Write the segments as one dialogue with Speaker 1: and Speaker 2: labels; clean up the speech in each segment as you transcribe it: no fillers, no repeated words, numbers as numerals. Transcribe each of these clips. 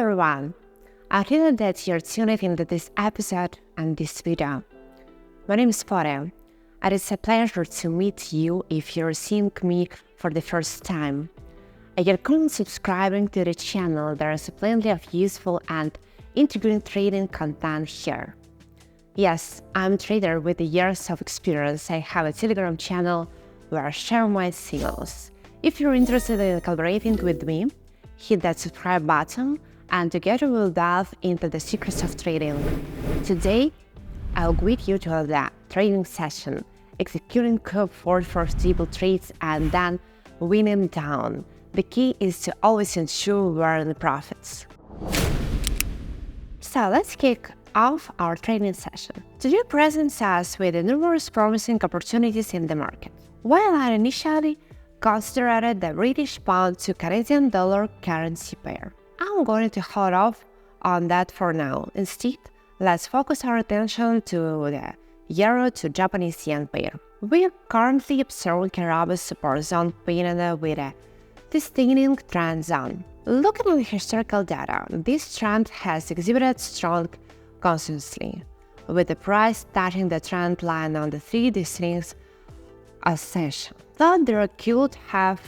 Speaker 1: everyone, I'm glad that you're tuned into this episode and this video. My name is Fore, and it's a pleasure to meet you if you're seeing me for the first time. And you're currently subscribing to the channel. There is plenty of useful and intriguing trading content here. Yes, I'm a trader with years of experience. I have a Telegram channel where I share my signals. If you're interested in collaborating with me, hit that subscribe button and together we'll delve into the secrets of trading. Today, I'll guide you to the trading session, executing for foreseeable trades and then winning down. The key is to always ensure we're in the profits. So let's kick off our trading session. Today presents us with numerous promising opportunities in the market. While I initially considered the British pound to Canadian dollar currency pair, I'm going to hold off on that for now. Instead, let's focus our attention to the euro to Japanese yen pair. We are currently observing a robust support zone paired with a distinct trend zone. Looking at the historical data, this trend has exhibited strong consistency, with the price touching the trend line on the three distinct sessions. Though there could have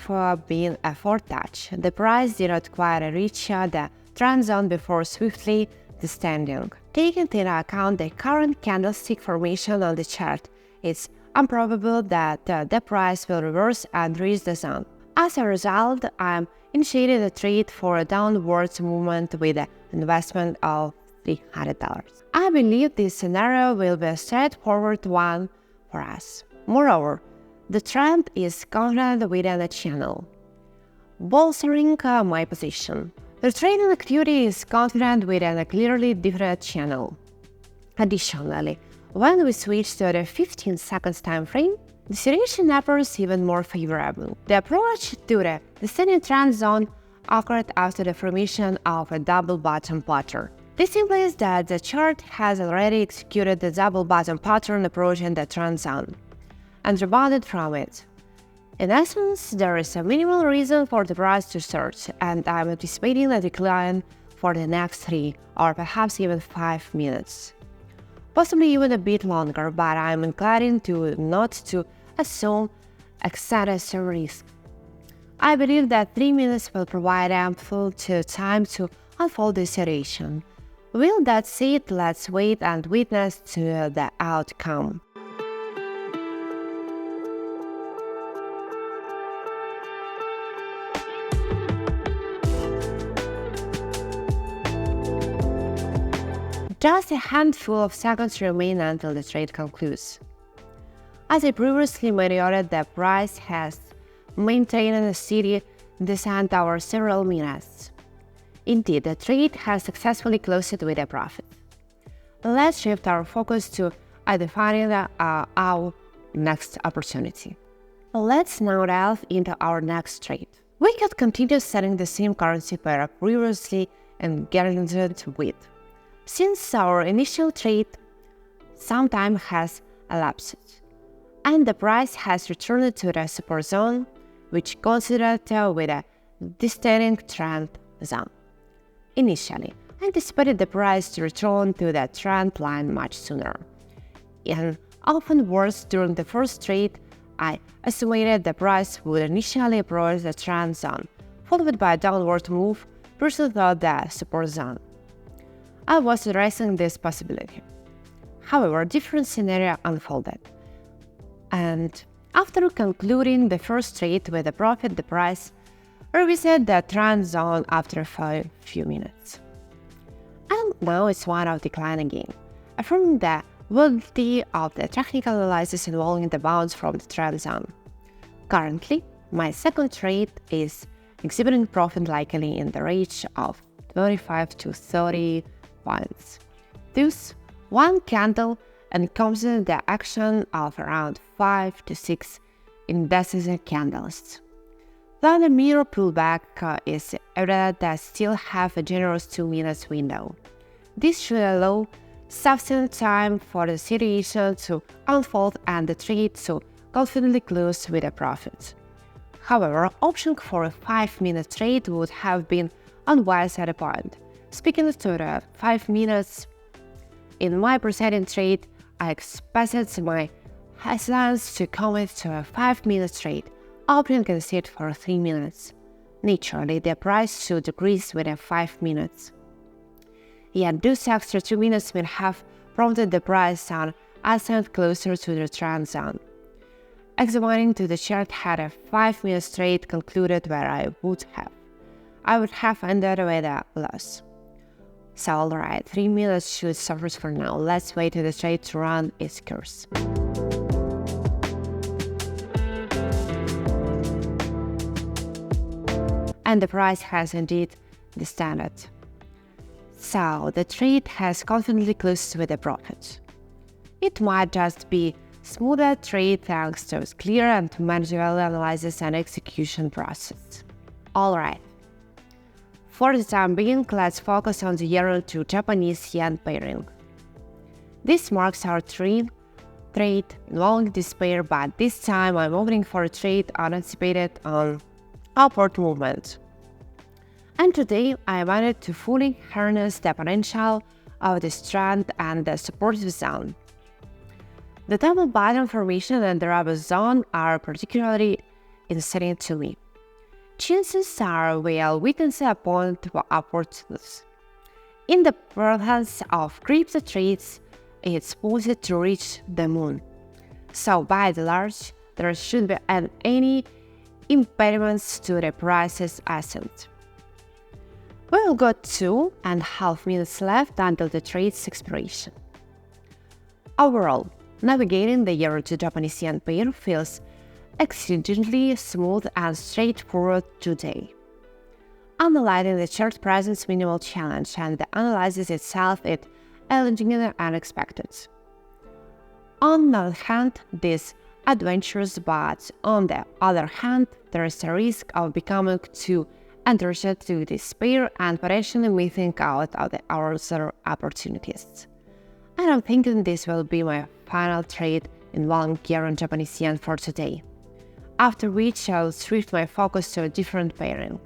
Speaker 1: been a fourth touch, the price did not quite reach the trend zone before swiftly descending. Taking into account the current candlestick formation on the chart, it's improbable that the price will reverse and reach the zone. As a result, I'm initiating a trade for a downwards movement with an investment of $300. I believe this scenario will be a straightforward one for us. Moreover, the trend is confident within a channel, bolstering my position. The trading activity is confident within a clearly different channel. Additionally, when we switch to the 15 seconds time frame, the situation appears even more favorable. The approach to the descending trend zone occurred after the formation of a double bottom pattern. This implies that the chart has already executed the double bottom pattern approaching the trend zone and rebounded from it. In essence, there is a minimal reason for the price to surge, and I'm anticipating a decline for the next 3 or perhaps even 5 minutes. Possibly even a bit longer, but I'm inclined not to assume excessive risk. I believe that 3 minutes will provide ample time to unfold the situation. With that said, let's wait and witness to the outcome. Just a handful of seconds remain until the trade concludes. As I previously mentioned, the price has maintained a steady descent over several minutes. Indeed, the trade has successfully closed with a profit. Let's shift our focus to defining our next opportunity. Let's now delve into our next trade. We could continue setting the same currency pair previously engaged with. Since our initial trade, some time has elapsed, and the price has returned to the support zone, which considered with a distinct trend zone. Initially, I anticipated the price to return to the trend line much sooner. And often worse, during the first trade, I estimated the price would initially approach the trend zone, followed by a downward move pursued through the support zone. I was addressing this possibility. However, a different scenario unfolded. And after concluding the first trade with a profit, the price reset the trend zone after a few minutes. And now it's one of decline again, affirming the validity of the technical analysis involving the bounce from the trend zone. Currently, my second trade is exhibiting profit likely in the range of 25 to 30 points. Thus, one candle encompasses the action of around 5 to 6 indecisive candles. Though the mirror pullback is evident that still have a generous 2 minutes window. This should allow sufficient time for the situation to unfold and the trade to confidently close with a profit. However, opting for a 5-minute trade would have been unwise at a point, Speaking to the 5 minutes, in my preceding trade, I expected my hesitance to commit to a 5-minute trade, opening instead for 3 minutes. Naturally, the price should decrease within 5 minutes. Yet those extra 2 minutes may have prompted the price down ascent closer to the trend zone. Examining to the chart had a 5-minute trade concluded where I would have ended with a loss. So alright, 3 minutes should suffer for now. Let's wait for the trade to run its course. And the price has indeed descended. So the trade has confidently closed with a profit. It might just be smoother trade thanks to its clear and manageable analysis and execution process. Alright. For the time being, let's focus on the euro to Japanese yen pairing. This marks our trade long this pair, but this time I'm opening for a trade anticipated on upward movement. And today I wanted to fully harness the potential of the strength and the supportive zone. The double bottom formation and the rubber zone are particularly interesting to me. Chances are we'll witness a point of upwardness. In the presence of crypto trades, it's poised to reach the moon. So by and large, there shouldn't be any impediments to the price's ascent. We'll got 2.5 minutes left until the trade's expiration. Overall, navigating the euro to Japanese yen pair feels exceedingly smooth and straightforward today. Analyzing the chart presents minimal challenge, and the analysis itself is elegant and expected. On the one hand, this adventurous, but on the other hand, there is a risk of becoming too interested to this pair and potentially missing out on the other opportunities. And I'm thinking this will be my final trade in long euro Japanese yen for today, after which I'll shift my focus to a different pairing.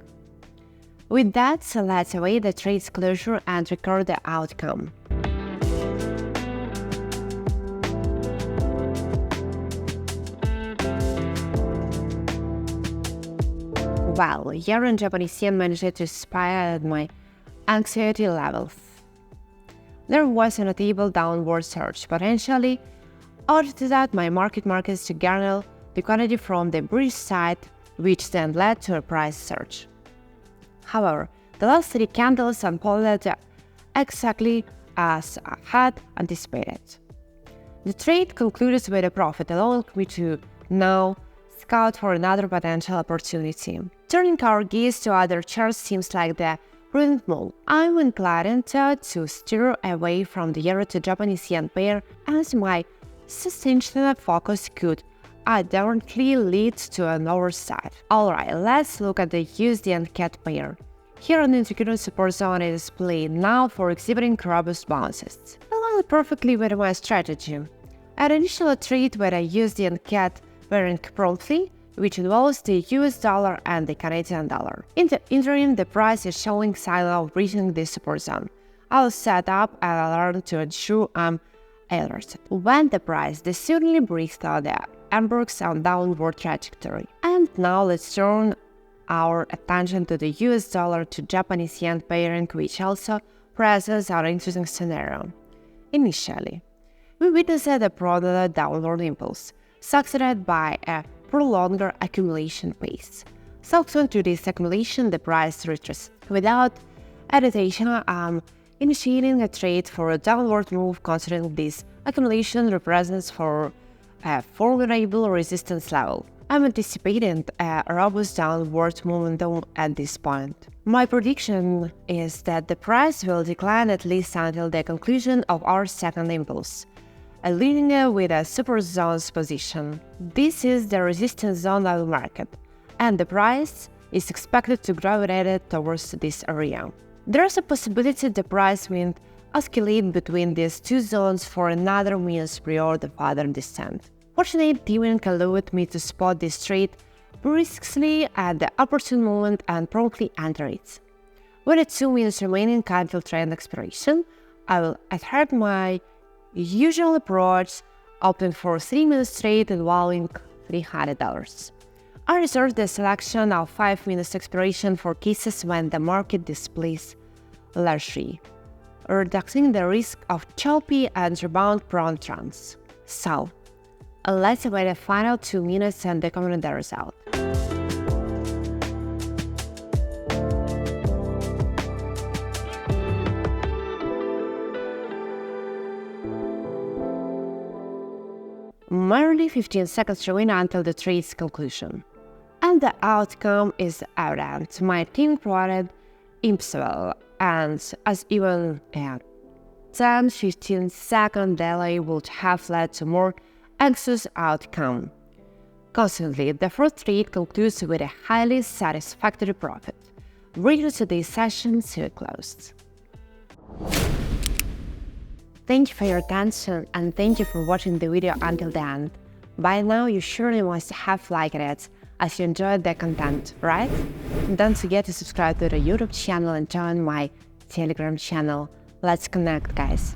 Speaker 1: With that, let's await the trade's closure and record the outcome. Well, euro and Japanese yen managed to expire at my anxiety levels. There was a notable downward surge, potentially ordered at my markets to garner the quantity from the bearish side, which then led to a price surge. However, the last 3 candles unfolded exactly as I had anticipated. The trade concluded with a profit, allowing me to now scout for another potential opportunity. Turning our gaze to other charts seems like the prudent move. I'm inclined to steer away from the euro to Japanese yen pair, as my sustained focus could directly lead to an overside. Alright, let's look at the USD and CAD pair. Here an indicator support zone is displayed now for exhibiting robust bounces, aligned perfectly with my strategy. An initial trade with a USD and CAD pairing promptly, which involves the US dollar and the Canadian dollar. In the interim, the price is showing signs of reaching this support zone. I'll set up an alarm to ensure I'm alerted when the price suddenly breaks through the embarks on downward trajectory. And now let's turn our attention to the US dollar to Japanese yen pairing, which also presents our interesting scenario. Initially, we witnessed a broader downward impulse, succeeded by a prolonged accumulation pace. Subsequent to this accumulation, the price retraced. Without hesitation, I'm initiating a trade for a downward move, considering this accumulation represents for a formidable resistance level. I'm anticipating a robust downward momentum at this point. My prediction is that the price will decline at least until the conclusion of our second impulse, aligning with a super zone's position. This is the resistance zone of the market, and the price is expected to gravitate towards this area. There is a possibility the price will oscillate between these two zones for another minute prior to further descent. Fortunately, timing allowed me to spot this trade briskly at the opportune moment and promptly enter it. With the 2 minutes remaining until trend expiration, I will adhere to my usual approach, open for 3 minutes trade involving $300. I reserve the selection of 5 minutes expiration for cases when the market displays largely, reducing the risk of choppy and rebound-prone trends. So, let's wait the final 2 minutes and document the result. Merely 15 seconds remain until the trade's conclusion. And the outcome is evident. My team provided impossible, and as even a 10-15 second delay would have led to more anxious outcome. Consequently, the first trade concludes with a highly satisfactory profit, bringing today's session to a close. Thank you for your attention and thank you for watching the video until the end. By now you surely must have liked it as you enjoyed the content, right? Don't forget to subscribe to the YouTube channel and join my Telegram channel. Let's connect, guys.